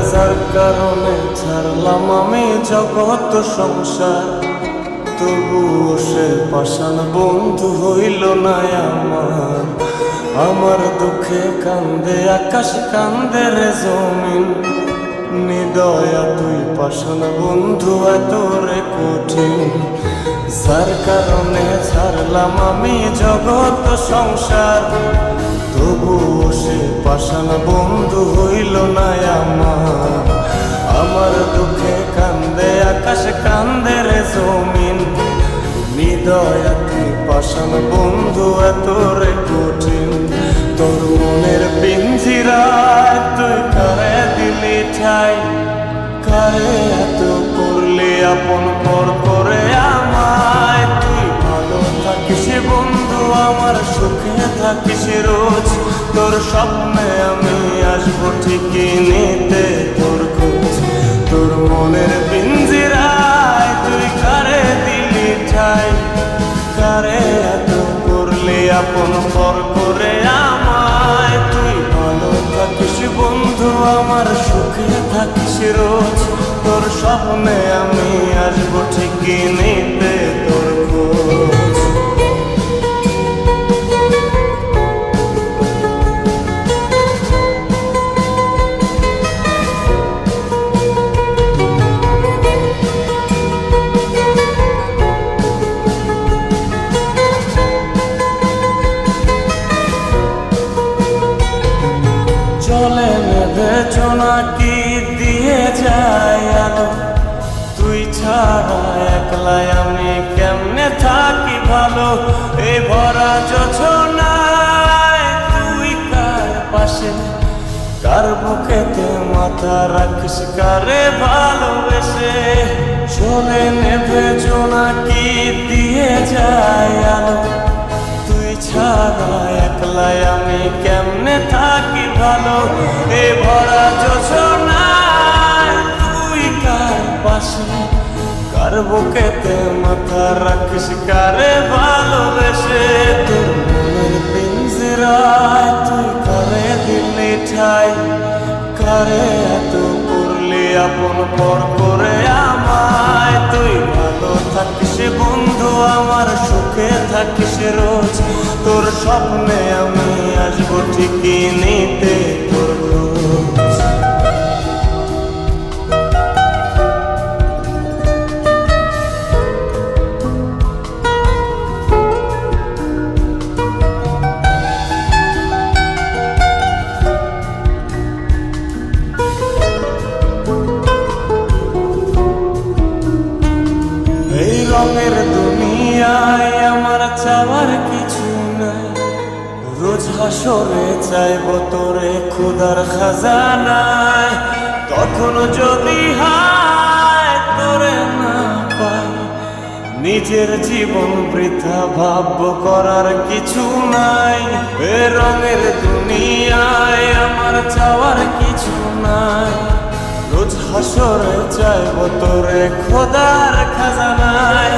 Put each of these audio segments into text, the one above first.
যার কারণে ছাড়লাম আমি জগৎ সংসার, তবুও সে পাষাণ বন্ধু হইল না আমার। আমার দুঃখে কান্দে আকাশ, কান্দে রে জমিন, নিদয়া তুই পাষাণ বন্ধু এত রে কঠিন। যার কারণে ছাড়লাম আমি জগৎ সংসার, তবুও সে পাষাণ বন্ধু হইল না আমার। আমার দুঃখে কান্দে আকাশ, কান্দে রে জমিন, নিদয়া তুই পাষাণ বন্ধু এত রে কঠিন। তোর মনের পিঞ্জিরায় তুই কারে দিলি ঠাই, কারে এত করলি আপন পর করে আমায়। তুই ভালো থাকিস বন্ধু আমার, সুখে থাকিস রোজ, তোর স্বপ্নে আমি আসবো ঠিকই নিতে তোর খোঁজ। তোর মনের পিঞ্জিরায় তুই কারে দিলি ঠাই, কারে এত করলি আপন পর করে আমায়। তুই ভালো থাকিস বন্ধু আমার, সুখে থাকিস রোজ, তোর স্বপ্নে আমি আসবো ঠিকই নিতে তোর খোঁজ। চলে নেবে জোনাকি দিয়ে যায় আলো, তুই ছাড়া একলাই আমি কেমনে থাকি ভালো। এই ভরা যোছনায় তুই কার পাশে, কার বুকেতে মাথা রাখিস, কারে ভালোবেসে। চলে নেবে জোনাকি দিয়ে যায় আলো, তুই ছাড়া একলাই আমি কেমনে থাকি ভালো। এ ভরা যোছনায় তুই কার পাশে, কার বুকেতে মাথা রাখিস, কারে ভালোবেসে। তোর মনের পিঞ্জিরায় তুই কারে দিলি ঠাই, কারে এত করলি আপন পর করে আমায়। তুই ভালো থাকিস বন্ধু আমার, সুখে থাকিস রোজ, তোর স্বপ্নে আমি আসবো ঠিকই নিতে তোর খোঁজ। এই রঙের দুনিয়ায় আমার চাওয়ার কিছু নাই, রোজ হাসরে চাইব তোরে ক্ষুধার খাজানায়। তখন যদি হায় তোরে না পাই, নিজের জীবন বৃথা ভাববো করার কিছু নাই। এ রঙের দুনিয়ায় আমার চাওয়ার কিছু নাই, রোজ হাসরে চাইব তোরে খোদার খাজানায়।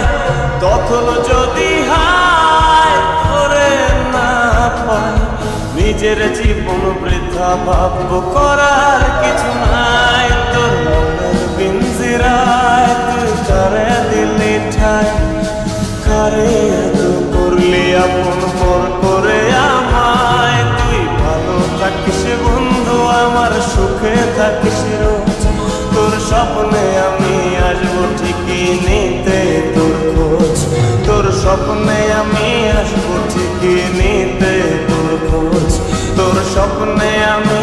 তখন যদি হায় তোরে না পাই, নিজের জীবন বৃথা ভাববো করার কিছু নাই। তোর মনের পিঞ্জিরায় তুই কারে দিলি ঠাই, কারে এত করলি আপন পর করে আমায়। তুই ভালো থাকিস বন্ধু আমার, সুখে থাকিস রোজ, তোর স্বপ্নে আমি আসবো ঠিকই নিতে তোর খোঁজ। তোর স্বপ্নে আমি আসবো ঠিকই নিতে তোর খোঁজ, তোর স্বপ্নে আমি